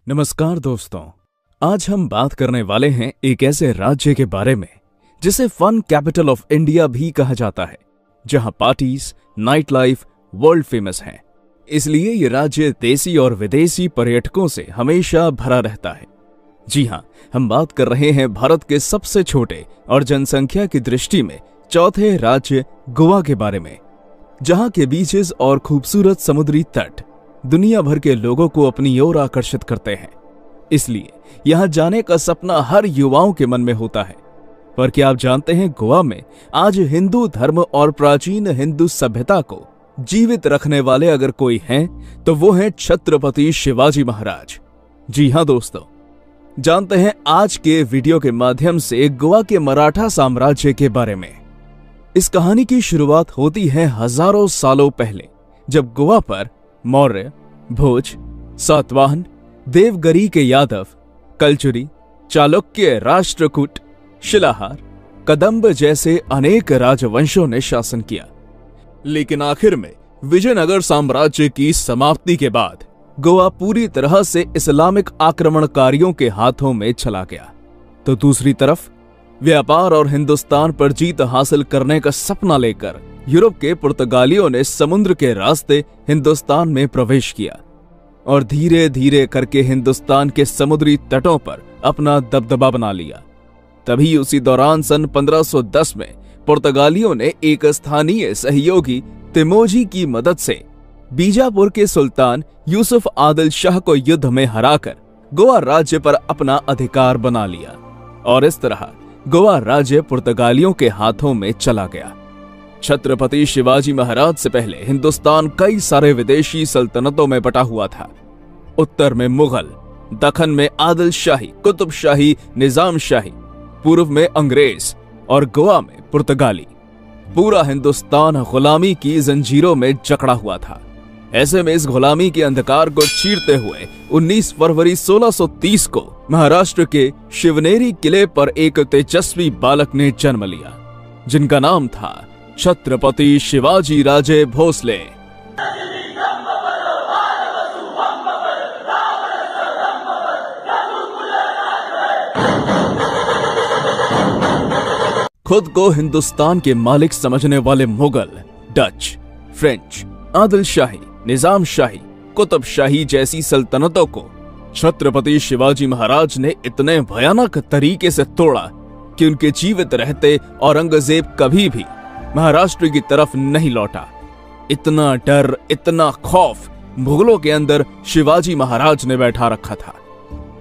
नमस्कार दोस्तों, आज हम बात करने वाले हैं एक ऐसे राज्य के बारे में जिसे फन कैपिटल ऑफ इंडिया भी कहा जाता है, जहां parties, night life world famous हैं। इसलिए ये राज्य देसी और विदेशी पर्यटकों से हमेशा भरा रहता है। जी हां, हम बात कर रहे हैं भारत के सबसे छोटे और जनसंख्या की दृष्टि में चौथे राज्य गोवा के बारे में, जहां के बीचेस और खूबसूरत समुद्री तट दुनिया भर के लोगों को अपनी ओर आकर्षित करते हैं। इसलिए यहां जाने का सपना हर युवाओं के मन में होता है। पर क्या आप जानते हैं, गोवा में आज हिंदू धर्म और प्राचीन हिंदू सभ्यता को जीवित रखने वाले अगर कोई हैं तो वो हैं छत्रपति शिवाजी महाराज। जी हां दोस्तों, जानते हैं आज के वीडियो के माध्यम से गोवा के मराठा साम्राज्य के बारे में। इस कहानी की शुरुआत होती है हजारों सालों पहले, जब गोवा पर मौर्य, भोज, सातवाहन, देवगिरी के यादव, कलचुरी, चालुक्य, राष्ट्रकूट, शिलाहार, कदंब जैसे अनेक राजवंशों ने शासन किया। लेकिन आखिर में विजयनगर साम्राज्य की समाप्ति के बाद गोवा पूरी तरह से इस्लामिक आक्रमणकारियों के हाथों में चला गया। तो दूसरी तरफ व्यापार और हिंदुस्तान पर जीत हासिल करने का सपना लेकर यूरोप के पुर्तगालियों ने समुद्र के रास्ते हिंदुस्तान में प्रवेश किया और धीरे धीरे करके हिंदुस्तान के समुद्री तटों पर अपना दबदबा बना लिया। तभी उसी दौरान सन 1510 में पुर्तगालियों ने एक स्थानीय सहयोगी तिमोजी की मदद से बीजापुर के सुल्तान यूसुफ आदिल शाह को युद्ध में हराकर गोवा राज्य पर अपना अधिकार बना लिया और इस तरह गोवा राज्य पुर्तगालियों के हाथों में चला गया। छत्रपति शिवाजी महाराज से पहले हिंदुस्तान कई सारे विदेशी सल्तनतों में बटा हुआ था। उत्तर में मुगल, दखन में आदिल शाही, कुतुब शाही, निजाम शाही, पूर्व में अंग्रेज और गोवा में पुर्तगाली। पूरा हिंदुस्तान गुलामी की जंजीरों में जकड़ा हुआ था। ऐसे में इस गुलामी के अंधकार को चीरते हुए 19 फरवरी 1630 को महाराष्ट्र के शिवनेरी किले पर एक तेजस्वी बालक ने जन्म लिया, जिनका नाम था छत्रपति शिवाजी राजे भोसले। खुद को हिंदुस्तान के मालिक समझने वाले मुगल, डच, फ्रेंच, आदिल शाही, निजाम शाही, कुतुब शाही जैसी सल्तनतों को छत्रपति शिवाजी महाराज ने इतने भयानक तरीके से तोड़ा कि उनके जीवित रहते औरंगजेब कभी भी महाराष्ट्र की तरफ नहीं लौटा। इतना डर, इतना खौफ मुगलों के अंदर शिवाजी महाराज ने बैठा रखा था।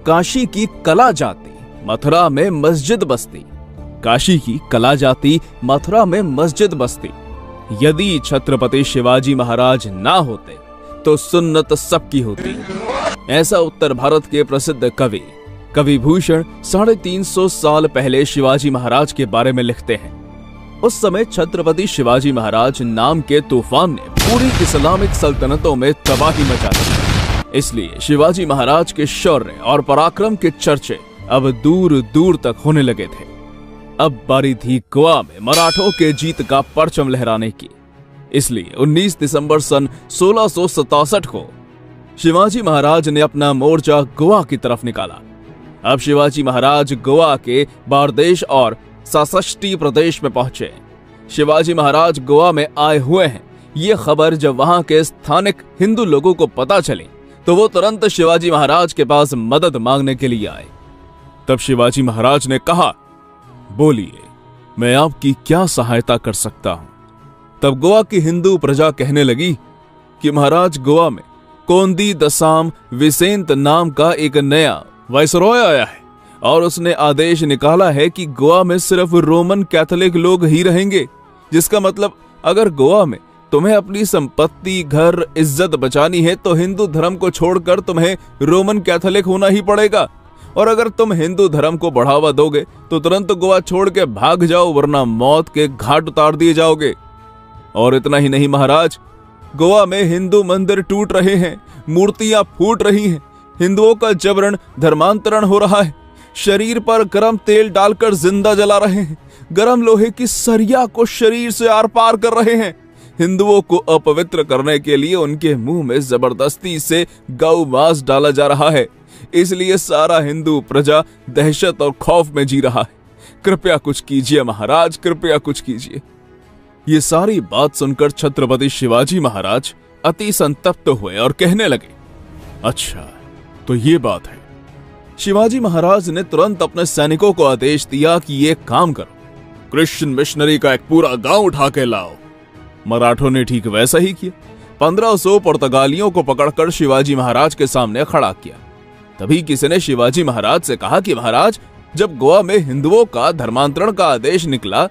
काशी की कला जाति मथुरा में मस्जिद बस्ती, काशी की कला जाति मथुरा में मस्जिद बस्ती। यदि छत्रपति शिवाजी महाराज ना होते तो सुन्नत सबकी होती। ऐसा उत्तर भारत के प्रसिद्ध कवि भूषण 350 साल पहले शिवाजी महाराज के बारे में लिखते हैं। उस समय छत्रपति शिवाजी महाराज नाम के तूफान ने पूरी इस्लामिक सल्तनतों में तबाही मचा दी। इसलिए शिवाजी महाराज के शौर्य और पराक्रम के चर्चे अब दूर दूर तक होने लगे थे। अब बारी थी गोवा में मराठों के जीत का परचम लहराने की। इसलिए 19 दिसंबर सन 1667 को शिवाजी महाराज ने अपना मोर्चा गोवा की तरफ निकाला। अब शिवाजी महाराज गोवा के बारदेश और सासष्टी प्रदेश में पहुंचे। शिवाजी महाराज गोवा में आए हुए हैं, ये खबर जब वहां के स्थानिक हिंदू लोगों को पता चली तो वो तुरंत शिवाजी महाराज के पास मदद मांगने के लिए आए। तब शिवाजी महाराज ने कहा, बोलिए, मैं आपकी क्या सहायता कर सकता हूं। तब गोवा की हिंदू प्रजा कहने लगी कि महाराज, गोवा में कोंदी दसाम विसेंत नाम का एक नया वाइसरॉय आया है और उसने आदेश निकाला है कि गोवा में सिर्फ रोमन कैथोलिक लोग ही रहेंगे। जिसका मतलब अगर गोवा में तुम्हें अपनी संपत्ति, घर, इज्जत बचानी है तो हिंदू धर्म को छोड़कर तुम्हें रोमन कैथोलिक होना ही पड़ेगा। और अगर तुम हिंदू धर्म को बढ़ावा दोगे तो तुरंत गोवा छोड़ के भाग जाओ, वरना मौत के घाट उतार दिए जाओगे। और इतना ही नहीं महाराज, गोवा में हिंदू मंदिर टूट रहे हैं, मूर्तियां फूट रही हैं, हिंदुओं का जबरन धर्मांतरण हो रहा है, शरीर पर गर्म तेल डालकर जिंदा जला रहे हैं, गर्म लोहे की सरिया को शरीर से आर पार कर रहे हैं, हिंदुओं को अपवित्र करने के लिए उनके मुंह में जबरदस्ती से गौ मांस डाला जा रहा है। इसलिए सारा हिंदू प्रजा दहशत और खौफ में जी रहा है। कृपया कुछ कीजिए महाराज, कृपया कुछ कीजिए। ये सारी बात सुनकर छत्रपति शिवाजी महाराज अति संतप्त हुए और कहने लगे, अच्छा तो ये बात है। शिवाजी महाराज ने तुरंत अपने सैनिकों को आदेश दिया कि ये काम करो, क्रिश्चियन मिशनरी का एक पूरा गांव उठा के लाओ। मराठों ने ठीक वैसा ही किया। 1500 पुर्तगालियों को पकड़कर शिवाजी महाराज के सामने खड़ा किया। तभी किसी ने शिवाजी महाराज से कहा कि महाराज, जब गोवा में हिंदुओं का धर्मांतरण का आदेश निकला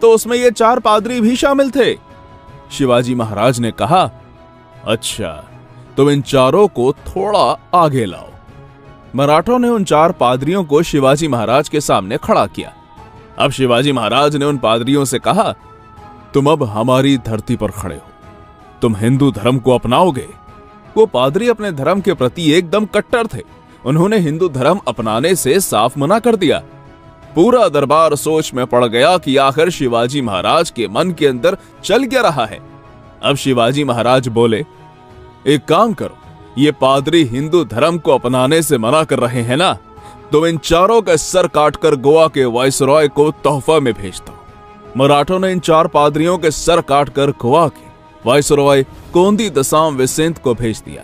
तो उसमें ये 4 पादरी भी शामिल थे। शिवाजी महाराज ने कहा, अच्छा तुम इन चारों को थोड़ा आगे लाओ। मराठों ने उन 4 पादरियों को शिवाजी महाराज के सामने खड़ा किया। अब शिवाजी महाराज ने उन पादरियों से कहा, तुम अब हमारी धरती पर खड़े हो, तुम हिंदू धर्म को अपनाओगे। वो पादरी अपने धर्म के प्रति एकदम कट्टर थे। उन्होंने हिंदू धर्म अपनाने से साफ मना कर दिया। पूरा दरबार सोच में पड़ गया कि आखिर शिवाजी महाराज के मन के अंदर चल क्या रहा है। अब शिवाजी महाराज बोले, एक काम करो, ये पादरी हिंदू धर्म को अपनाने से मना कर रहे हैं ना, तो इन चारों का सर काटकर गोवा के वायसरॉय को तोहफा में भेज दो। मराठों ने इन 4 पादरियों के सर काटकर गोवा के वायसरॉय कोंदी दसाम विसेंत को भेज दिया।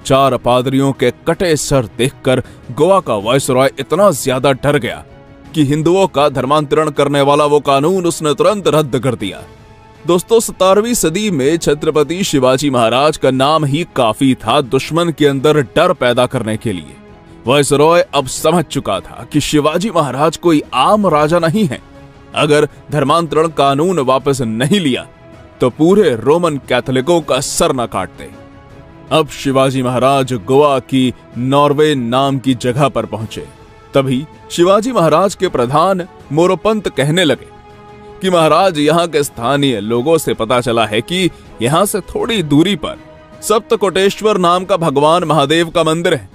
4 पादरियों के कटे सर देखकर गोवा का वायसरॉय इतना ज्यादा डर गया कि हिंदुओं का धर्मांतरण करने वाला वो कानून उसने तुरंत रद्द कर दिया। दोस्तों, 17वीं सदी में छत्रपति शिवाजी महाराज का नाम ही काफी था दुश्मन के अंदर डर पैदा करने के लिए। वायसरॉय अब समझ चुका था कि शिवाजी महाराज कोई आम राजा नहीं है। अगर धर्मांतरण कानून वापस नहीं लिया तो पूरे रोमन कैथोलिकों का सर न काटते। अब शिवाजी महाराज गोवा की नॉर्वे नाम की जगह पर पहुंचे। तभी शिवाजी महाराज के प्रधान मोरोपंत कहने लगे कि महाराज, यहाँ के स्थानीय लोगों से पता चला है कि यहाँ से थोड़ी दूरी पर सप्तकोटेश्वर नाम का भगवान महादेव का मंदिर है।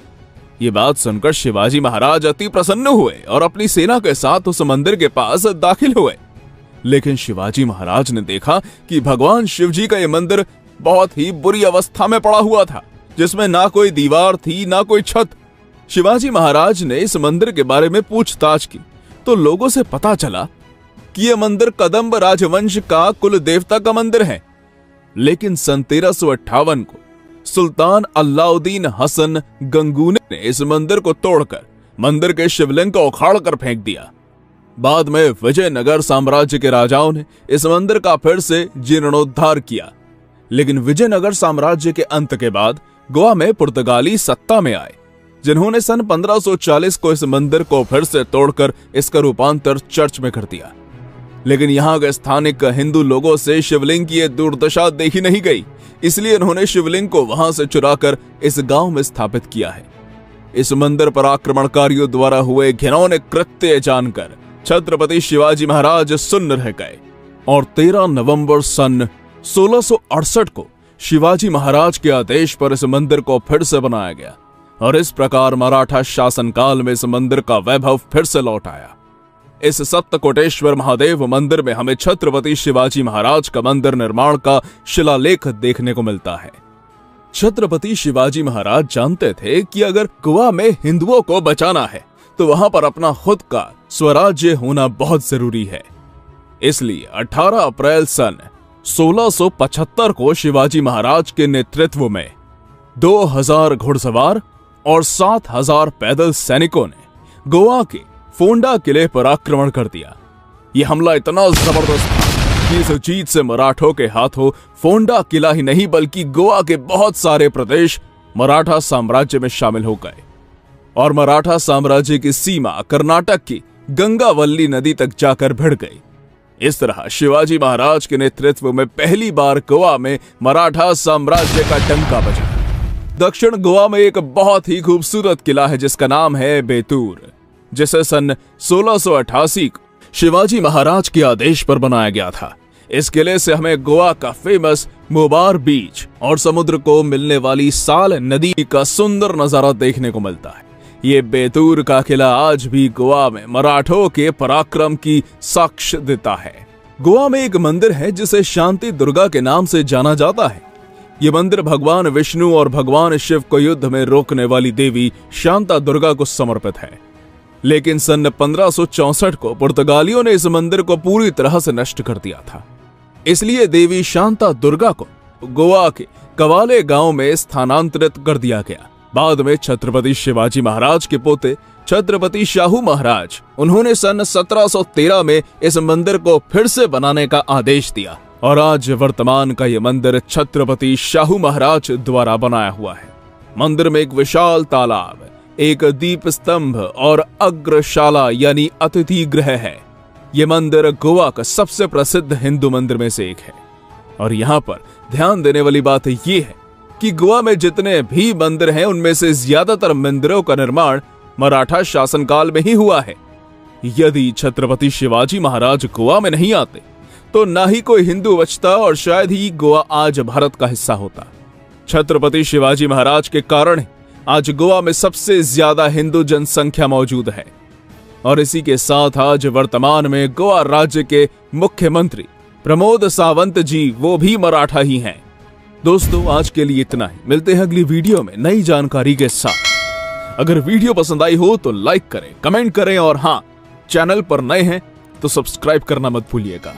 ये बात सुनकर शिवाजी महाराज अति प्रसन्न हुए और अपनी सेना के साथ उस मंदिर के पास दाखिल हुए। लेकिन शिवाजी महाराज ने देखा कि भगवान शिव जी का यह मंदिर बहुत ही बुरी अवस्था में पड़ा हुआ था, जिसमें ना कोई दीवार थी ना कोई छत। शिवाजी महाराज ने इस मंदिर के बारे में पूछताछ की तो लोगों से पता चला कि यह मंदिर कदंब राजवंश का कुल देवता का मंदिर है। लेकिन सन 1358 को सुल्तान अलाउद्दीन हसन गंगूने ने इस मंदिर को तोड़कर मंदिर के शिवलिंग को उखाड़ कर फेंक दिया। बाद में विजयनगर साम्राज्य के राजाओं ने इस मंदिर का फिर से जीर्णोद्धार किया। लेकिन विजयनगर साम्राज्य के अंत के बाद गोवा में पुर्तगाली सत्ता में आए, जिन्होंने सन 1540 को इस मंदिर को फिर से तोड़कर इसका रूपांतर चर्च में कर दिया। लेकिन यहाँ के स्थानिक हिंदू लोगों से शिवलिंग की यह दुर्दशा देखी नहीं गई, इसलिए उन्होंने शिवलिंग को वहां से चुराकर इस गांव में स्थापित किया है। इस मंदिर पर आक्रमणकारियों द्वारा हुए घिनौने कृत्य जानकर छत्रपति शिवाजी महाराज सुन्न रह गए और 13 नवंबर सन 1668 को शिवाजी महाराज के आदेश पर इस मंदिर को फिर से बनाया गया और इस प्रकार मराठा शासनकाल में इस मंदिर का वैभव फिर से लौट आया। इस सप्तकोटेश्वर महादेव मंदिर में हमें छत्रपति शिवाजी महाराज का मंदिर निर्माण का शिलालेख देखने को मिलता है। छत्रपति शिवाजी महाराज जानते थे कि अगर गोवा में हिंदुओं को बचाना है तो वहां पर अपना खुद का स्वराज्य होना बहुत जरूरी है। इसलिए 18 अप्रैल सन 1675 को शिवाजी महाराज के नेतृत्व में 2000 घुड़सवार और 7000 पैदल सैनिकों ने गोवा के फोंडा किले पर आक्रमण कर दिया। यह हमला इतना जबरदस्त था कि इस जीत से मराठों के हाथों फोंडा किला ही नहीं बल्कि गोवा के बहुत सारे प्रदेश मराठा साम्राज्य में शामिल हो गए और मराठा साम्राज्य की सीमा कर्नाटक की गंगावल्ली नदी तक जाकर भिड़ गई। इस तरह शिवाजी महाराज के नेतृत्व में पहली बार गोवा में मराठा साम्राज्य का डंका बजा। दक्षिण गोवा में एक बहुत ही खूबसूरत किला है जिसका नाम है बेतूर, जिसे सन 1688 को शिवाजी महाराज के आदेश पर बनाया गया था। इस किले से हमें गोवा का फेमस मोबार बीच और समुद्र को मिलने वाली साल नदी का सुंदर नजारा देखने को मिलता है। ये बेतूर का किला आज भी गोवा में मराठों के पराक्रम की साक्ष्य देता है। गोवा में एक मंदिर है जिसे शांति दुर्गा के नाम से जाना जाता है। ये मंदिर भगवान विष्णु और भगवान शिव को युद्ध में रोकने वाली देवी शांता दुर्गा को समर्पित है। लेकिन सन 1564 को पुर्तगालियों ने इस मंदिर को पूरी तरह से नष्ट कर दिया था। इसलिए देवी शांता दुर्गा को गोवा के कवाले गांव में स्थानांतरित कर दिया गया। बाद में छत्रपति शिवाजी महाराज के पोते छत्रपति शाहू महाराज, उन्होंने सन 1713 में इस मंदिर को फिर से बनाने का आदेश दिया और आज वर्तमान का यह मंदिर छत्रपति शाहू महाराज द्वारा बनाया हुआ है। मंदिर में एक विशाल तालाब, एक दीप स्तंभ और अग्रशाला यानी अतिथि गृह है। यह मंदिर गोवा का सबसे प्रसिद्ध हिंदू मंदिर में से एक है। और यहाँ पर ध्यान देने वाली बात यह है कि गोवा में जितने भी मंदिर हैं उनमें से ज्यादातर मंदिरों का निर्माण मराठा शासनकाल में ही हुआ है। यदि छत्रपति शिवाजी महाराज गोवा में नहीं आते तो ना ही कोई हिंदू बचता और शायद ही गोवा आज भारत का हिस्सा होता। छत्रपति शिवाजी महाराज के कारण आज गोवा में सबसे ज्यादा हिंदू जनसंख्या मौजूद है। और इसी के साथ आज वर्तमान में गोवा राज्य के मुख्यमंत्री प्रमोद सावंत जी वो भी मराठा ही हैं। दोस्तों आज के लिए इतना ही, मिलते हैं अगली वीडियो में नई जानकारी के साथ। अगर वीडियो पसंद आई हो तो लाइक करें, कमेंट करें और हाँ, चैनल पर नए हैं तो सब्सक्राइब करना मत भूलिएगा।